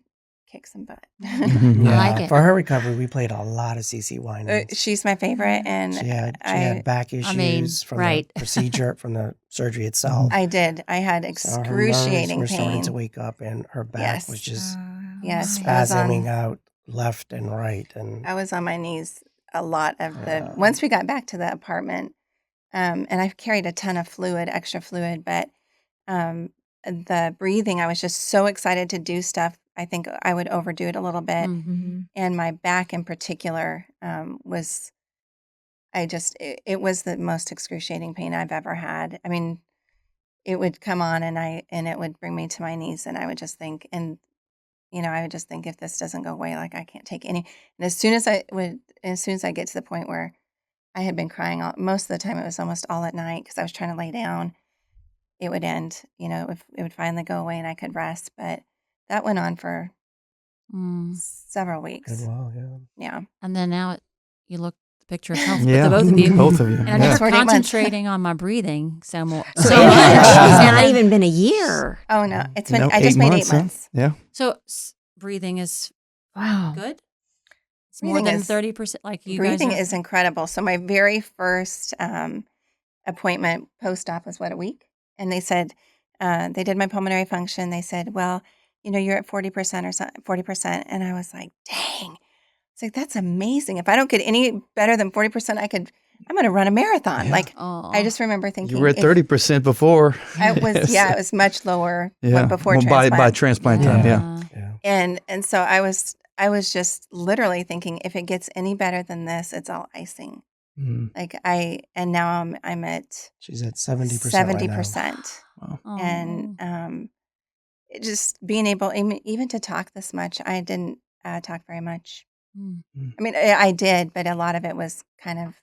kick some butt. I like it. For her recovery, we played a lot of CC Winans. She's my favorite. And she had back issues from the procedure, from the surgery itself. I did. I had excruciating pain. pain. Starting to wake up, and her back was just spasming out left and right. And I was on my knees a lot of once we got back to the apartment, and I carried a ton of extra fluid, but the breathing, I was just so excited to do stuff. I think I would overdo it a little bit. And my back in particular was it was the most excruciating pain I've ever had. I mean, it would come on and it would bring me to my knees, and I would just think, if this doesn't go away, like I can't take any. And as soon as I get to the point where I had been crying most of the time, it was almost all at night because I was trying to lay down, it would end, it would finally go away and I could rest. But that went on for several weeks. Good, wow, yeah. Yeah. And then now you look the picture of health with Yeah. the both of you. Both of you. And I'm Yeah. just 48 months. concentrating on my breathing so much. So it's not even been a year. Oh no, it's been. No, I just made 8 huh? months. Yeah. So breathing is Wow. good. It's more Breathing than is- 30%. Like you Breathing guys is incredible. So my very first appointment post-op was a week, and they said they did my pulmonary function. They said, well, you're at 40% or 40%, and I was like, dang. It's like that's amazing. If I don't get any better than 40%, I'm going to run a marathon. Yeah. Like Oh. I just remember thinking You were at 30% before. It was much lower before Well, transplant. by transplant time. Yeah. Yeah. And so I was just literally thinking, if it gets any better than this, it's all icing. Mhm. And now I'm at She's at 70%. 70%. Wow. Oh. And it just being able even to talk this much, I didn't talk very much. Mm. I mean, I did, but a lot of it was kind of,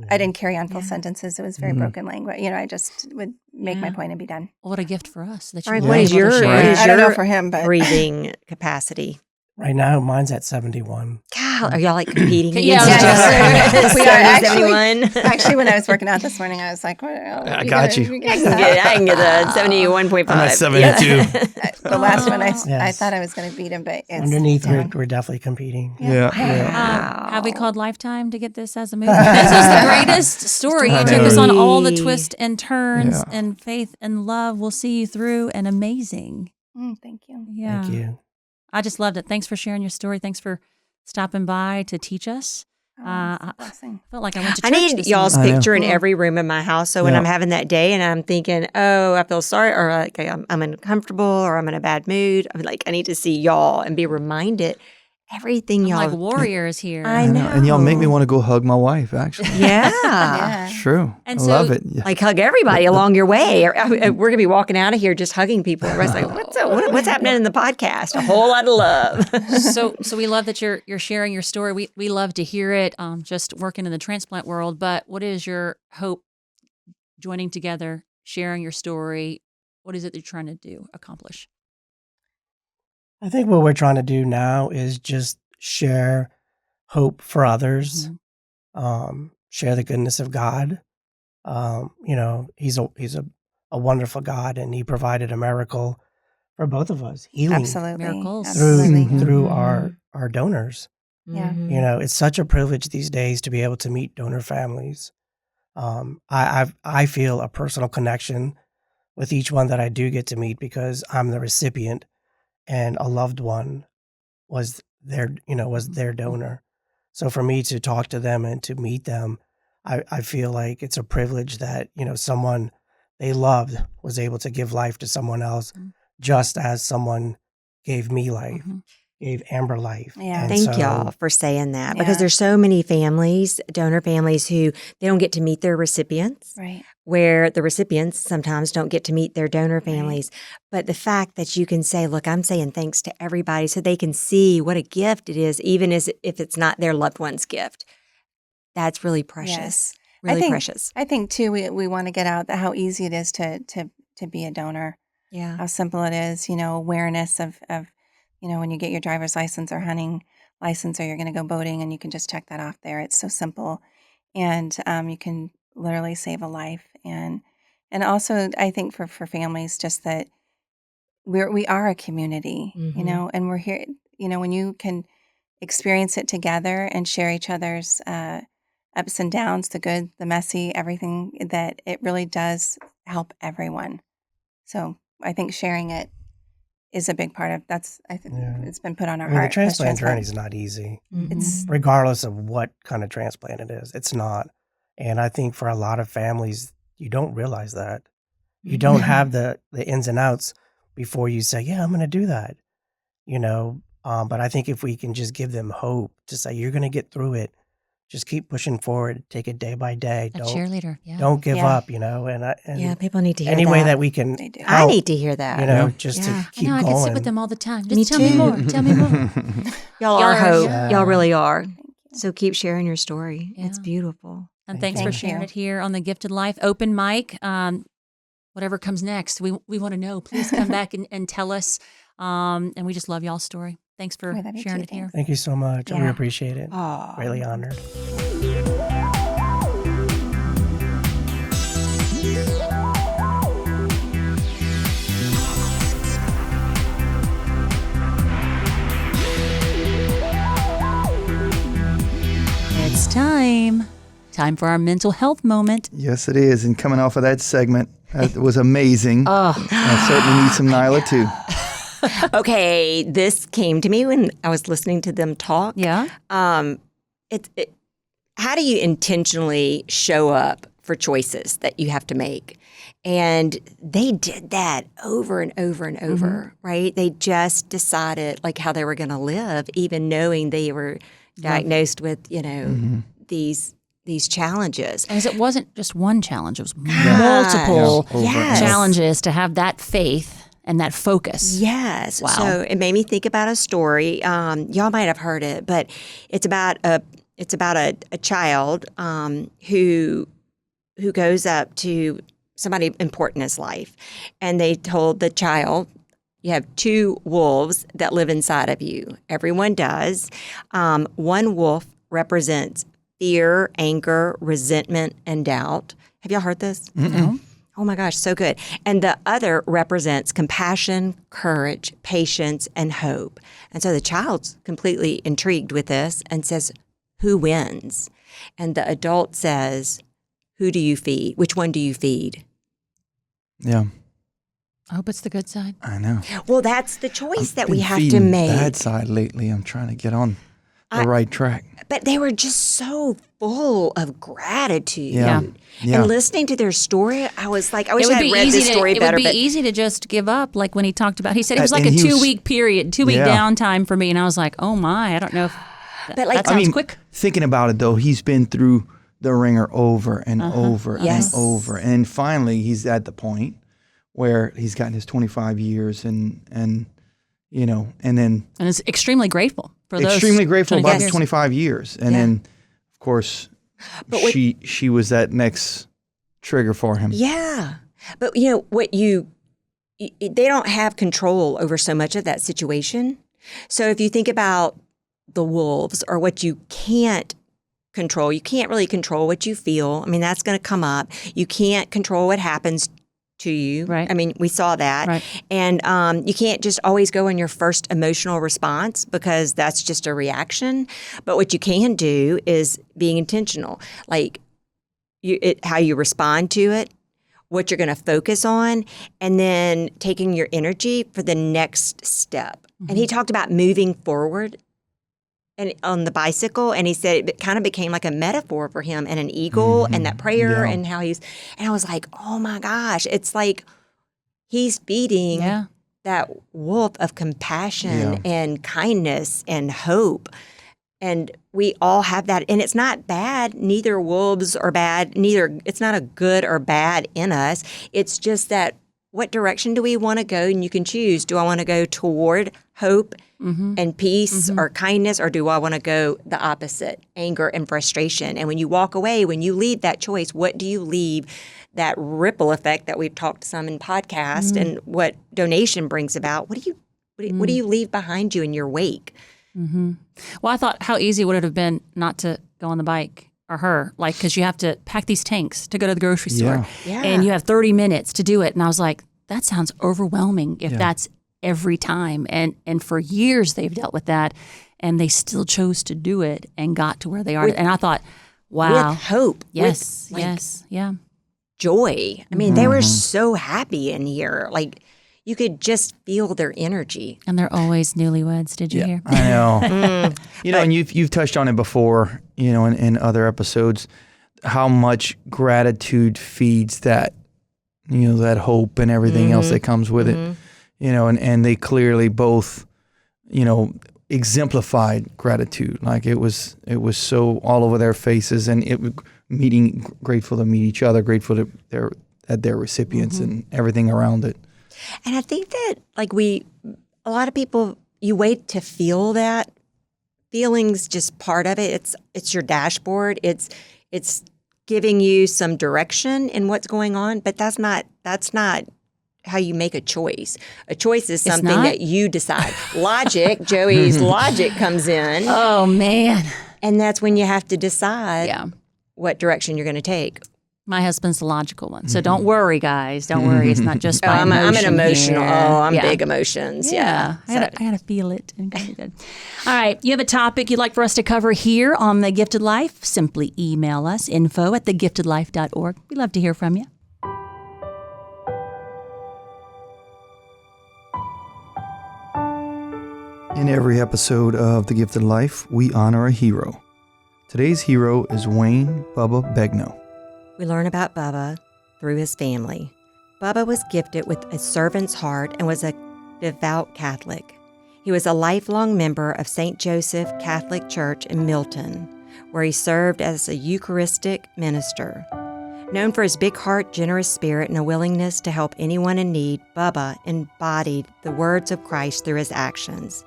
I didn't carry on full Yeah. sentences. It was very Mhm. broken language. I just would make my Yeah. point and be done. What a gift for us that you Frank, were what is able to your- share. what is I don't know your for him, but breathing capacity? Right now, mine's at 71. God, are y'all like competing Yeah, against each yeah. other? We are actually- 71. actually, when I was working out this morning, I was like, I got you. I can get the 71.5. I'm at 72. The last one, I Yes. thought I was going to beat him, but it's Underneath, down. we're definitely competing. Yeah. Have we called Lifetime to get this as a movie? This is the greatest story. You took us on all the twists and turns, Yeah. and faith and love will see you through, and amazing. Thank you. Yeah. Thank you. I just loved it. Thanks for sharing your story. Thanks for stopping by to teach us. Oh, Uh, it's a blessing. I felt like I went to I church need this y'all's morning. I know. picture in every room in my house. So when Yeah. I'm having that day and I'm thinking, oh, I feel sorry, or like I'm uncomfortable, or I'm in a bad mood, I'm like, I need to see y'all and be reminded everything I'm y'all. like warriors here. I I know. And y'all make me know. want to go hug my wife, actually. yeah. Yeah. It's true. And I so- love it. Yeah. Like hug everybody along your way. We're gonna be walking out of here just hugging people. Everybody's like, what's happening in the podcast? A whole lot of love. so we love that you're sharing your story. We love to hear it. Just working in the transplant world, but what is your hope? Joining together, sharing your story. What is it that you're trying to accomplish? I think what we're trying to do now is just share hope for others, share the goodness of God. He's a wonderful God, and He provided a miracle for both of us, healing Absolutely. Miracles. Absolutely. through Mhm. our donors. Yeah. Mhm. It's such a privilege these days to be able to meet donor families. I feel a personal connection with each one that I do get to meet because I'm the recipient, and a loved one was their donor. So for me to talk to them and to meet them, I feel like it's a privilege that someone they loved was able to give life to someone else, just as someone gave me life. Mhm. Gave Amber life. Yeah. And Thank so- y'all for saying that because Yeah. there's so many families, donor families, who they don't get to meet their recipients, Right. where the recipients sometimes don't get to meet their donor families. But the fact that you can say, look, I'm saying thanks to everybody so they can see what a gift it is, even as if it's not their loved one's gift. That's really precious. Yes. Really precious. I think too, we want to get out how easy it is to be a donor. Yeah. How simple it is, awareness of when you get your driver's license or hunting license, or you're going to go boating, and you can just check that off there. It's so simple, and you can literally save a life. And also, I think for families, just that we are a community, Mhm. and we're here. When you can experience it together and share each other's ups and downs, the good, the messy, everything, that it really does help everyone. So I think sharing it is a big part of that's. I think Yeah. it's been put on our I mean, the heart. transplant journey is not easy, It's regardless of what kind of transplant it is. It's not. And I think for a lot of families, you don't realize that. You don't have the ins and outs before you say, yeah, I'm going to do that. But I think if we can just give them hope to say, you're going to get through it. just keep pushing forward, take it day by day. A cheerleader. Yeah. Don't give Yeah. up, and People need to hear any that. way that we can They do. I help, need to hear that. just Yeah. to keep I going. can sit with them all the time. Just Me tell me too. more. Tell me more. Y'all are hope. Yeah. Y'all really are. So keep sharing your story. Yeah. It's beautiful. And Thank thanks you. for Thank sharing you. it here on the Gifted Life Open Mic. Whatever comes next, we want to know. Please come back and tell us. And we just love y'all's story. Thanks for We love you sharing too, it here. thanks. Thank you so much. We Yeah. appreciate it. Oh. Really honored. It's time. Time for our mental health moment. Yes, it is. And coming off of that segment, that was amazing. I certainly need some Nyla too. Okay, this came to me when I was listening to them talk. Yeah. How do you intentionally show up for choices that you have to make? And they did that over and over and over, right? They just decided like how they were going to live, even knowing they were diagnosed with, these challenges. As it wasn't just one challenge, it was multiple Yes. challenges to have that faith and that focus. Yes. Wow. So it made me think about a story. Y'all might have heard it, but it's about a child who goes up to somebody important in his life, and they told the child, "You have 2 wolves that live inside of you. Everyone does. One wolf represents fear, anger, resentment, and doubt." Have y'all heard this? No? Oh my gosh, so good. And the other represents compassion, courage, patience, and hope. And so the child's completely intrigued with this and says, "Who wins?" And the adult says, "Who do you feed? Which one do you feed?" Yeah, I hope it's the good side. I know. Well, that's the choice that we Been have to feeding make. Bad side lately. I'm trying to get on the right track. But they were just so full of gratitude. Yeah. Yeah. And listening to their story, I was like, I wish It I would had be read easy this to story it better. would be But easy to just give up. Like when he talked about, he said it was like And a he was- 2-week period, 2-week Yeah. downtime for me, and I was like, oh my, I don't know if But, like, that sounds I mean, quick. thinking about it though, he's been through the ringer over and over Yes. and over, and finally he's at the point where he's gotten his 25 years, and then And is extremely grateful for those. extremely grateful 25 about years. 25 years, and Yeah. then of course she was that next trigger for him. yeah. But they don't have control over so much of that situation. So if you think about the wolves or what you can't control, you can't really control what you feel. I mean, that's going to come up. You can't control what happens to you. Right. I mean, we saw that. Right. And you can't just always go in your first emotional response because that's just a reaction. But what you can do is being intentional, like how you respond to it, what you're going to focus on, and then taking your energy for the next step. And he talked about moving forward and on the bicycle, and he said it kind of became like a metaphor for him and an eagle and that prayer Yeah. and how and I was like, oh my gosh, it's like he's feeding Yeah. that wolf of compassion Yeah. and kindness and hope. And we all have that. And it's not bad. Neither wolves are bad. It's not a good or bad in us. It's just that what direction do we want to go? And you can choose. Do I want to go toward hope and peace or kindness, or do I want to go the opposite, anger and frustration? And when you walk away, when you leave that choice, what do you leave? That ripple effect that we've talked some in podcast and what donation brings about. What do you leave behind you in your wake? Well, I thought how easy would it have been not to go on the bike or her, like, because you have to pack these tanks to go to the grocery store, Yeah. and you have 30 minutes to do it. And I was like, that sounds overwhelming if Yeah. that's every time. And for years they've dealt with that, and they still chose to do it and got to where they are. And I thought, wow, With hope. yes, with, yes, yeah. joy. I mean, they were so happy in here. Like you could just feel their energy. And they're always newlyweds. Did you hear? I know. And you've touched on it before, in other episodes, how much gratitude feeds that, that hope and everything else that comes with it. And they clearly both, exemplified gratitude. Like it was so all over their faces, and it was grateful to meet each other, grateful to their recipients and everything around it. And I think that a lot of people, you wait to feel that. Feeling's just part of it. It's your dashboard. It's giving you some direction in what's going on, but that's not how you make a choice. A choice is something that you decide. Logic, Joey's logic comes in. Oh, man. And that's when you have to decide what direction you're going to take. My husband's the logical one. So don't worry, guys. Don't worry. It's not just my I'm an emotional. here. I'm big emotions. Yeah. I gotta feel it. Okay, good. All right. You have a topic you'd like for us to cover here on The Gifted Life? Simply email us, info@thegiftedlife.org. We'd love to hear from you. In every episode of The Gifted Life, we honor a hero. Today's hero is Wayne Bubba Begnaud. We learn about Bubba through his family. Bubba was gifted with a servant's heart and was a devout Catholic. He was a lifelong member of St. Joseph Catholic Church in Milton, where he served as a Eucharistic minister. Known for his big heart, generous spirit, and a willingness to help anyone in need, Bubba embodied the words of Christ through his actions.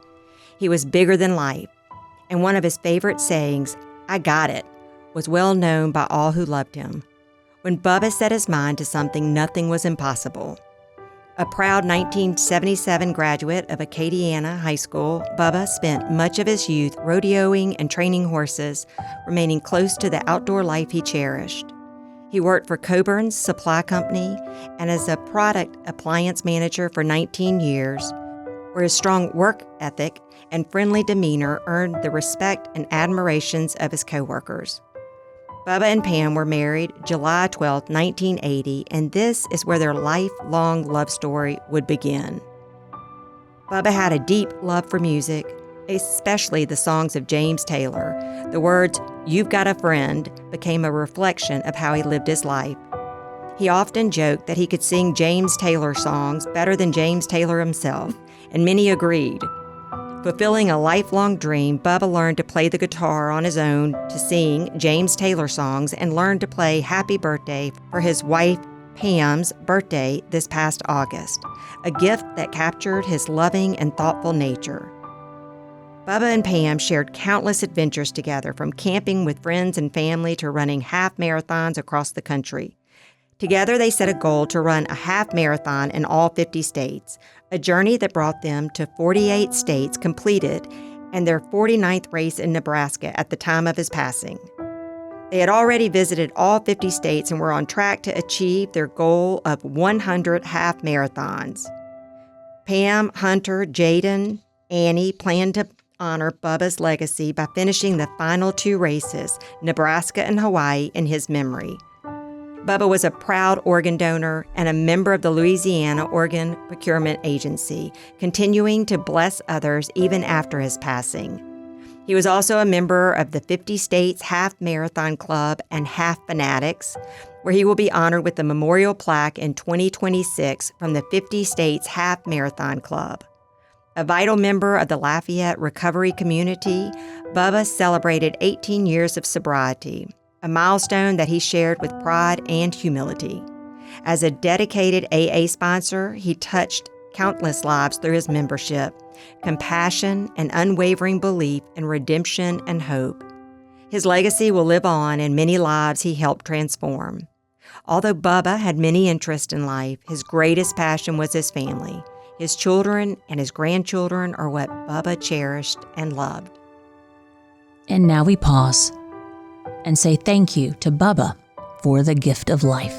He was bigger than life, and one of his favorite sayings, "I got it," was well known by all who loved him. When Bubba set his mind to something, nothing was impossible. A proud 1977 graduate of Acadiana High School, Bubba spent much of his youth rodeoing and training horses, remaining close to the outdoor life he cherished. He worked for Coburn's Supply Company and as a product appliance manager for 19 years, where his strong work ethic and friendly demeanor earned the respect and admirations of his coworkers. Bubba and Pam were married July 12, 1980, and this is where their lifelong love story would begin. Bubba had a deep love for music, especially the songs of James Taylor. The words, "You've Got a Friend," became a reflection of how he lived his life. He often joked that he could sing James Taylor songs better than James Taylor himself, and many agreed. Fulfilling a lifelong dream, Bubba learned to play the guitar on his own, to sing James Taylor songs, and learned to play Happy Birthday for his wife Pam's birthday this past August, a gift that captured his loving and thoughtful nature. Bubba and Pam shared countless adventures together, from camping with friends and family to running half marathons across the country. Together, they set a goal to run a half marathon in all 50 states, a journey that brought them to 48 states completed and their 49th race in Nebraska at the time of his passing. They had already visited all 50 states and were on track to achieve their goal of 100 half marathons. Pam, Hunter, Jaden, Annie planned to honor Bubba's legacy by finishing the final 2 races, Nebraska and Hawaii, in his memory. Bubba was a proud organ donor and a member of the Louisiana Organ Procurement Agency, continuing to bless others even after his passing. He was also a member of the 50 States Half Marathon Club and Half Fanatics, where he will be honored with a memorial plaque in 2026 from the 50 States Half Marathon Club. A vital member of the Lafayette recovery community, Bubba celebrated 18 years of sobriety, a milestone that he shared with pride and humility. As a dedicated AA sponsor, he touched countless lives through his membership, compassion, and unwavering belief in redemption and hope. His legacy will live on in many lives he helped transform. Although Bubba had many interests in life, his greatest passion was his family. His children and his grandchildren are what Bubba cherished and loved. And now we pause and say thank you to Bubba for the gift of life.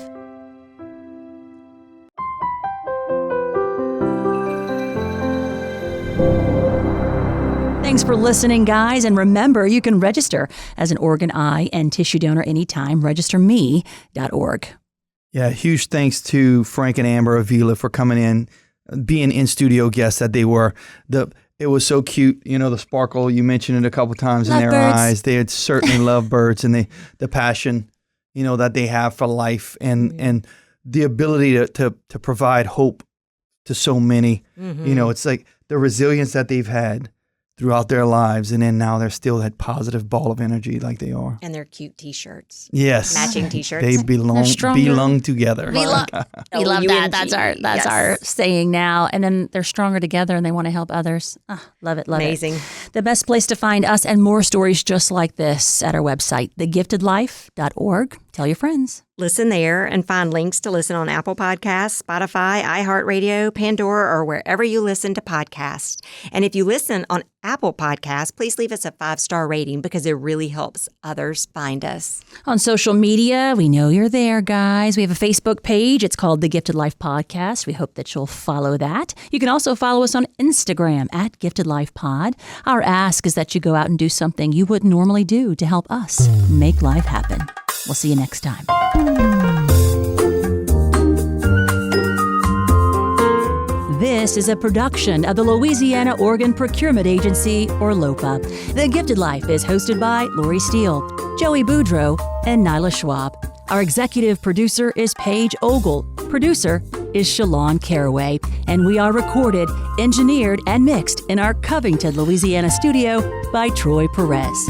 Thanks for listening, guys. And remember, you can register as an organ, eye, and tissue donor anytime. Registerme.org. Yeah, huge thanks to Frank and Amber Avila for coming in, being in-studio guests that they were. It was so cute, the sparkle. You mentioned it a couple times in their eyes. They had certainly loved birds, and the passion, that they have for life and the ability to provide hope to so many. Mm-hmm. It's like the resilience that they've had throughout their lives, and then now they're still that positive ball of energy like they are. And their cute T-shirts. Yes. Matching T-shirts. They belong together. We love that. That's our saying now. And then they're stronger together and they want to help others. Love it. Amazing. The best place to find us and more stories just like this at our website, thegiftedlife.org. Tell your friends. Listen there and find links to listen on Apple Podcasts, Spotify, iHeartRadio, Pandora, or wherever you listen to podcasts. And if you listen on Apple Podcasts, please leave us a 5-star rating because it really helps others find us. On social media, we know you're there, guys. We have a Facebook page. It's called The Gifted Life Podcast. We hope that you'll follow that. You can also follow us on Instagram at Gifted Life Pod. Our ask is that you go out and do something you wouldn't normally do to help us make life happen. We'll see you next time. This is a production of the Louisiana Organ Procurement Agency, or LOPA. The Gifted Life is hosted by Lori Steele, Joey Boudreau, and Nyla Schwab. Our executive producer is Paige Ogle. Producer is Shalon Caraway. And we are recorded, engineered, and mixed in our Covington, Louisiana studio by Troy Perez.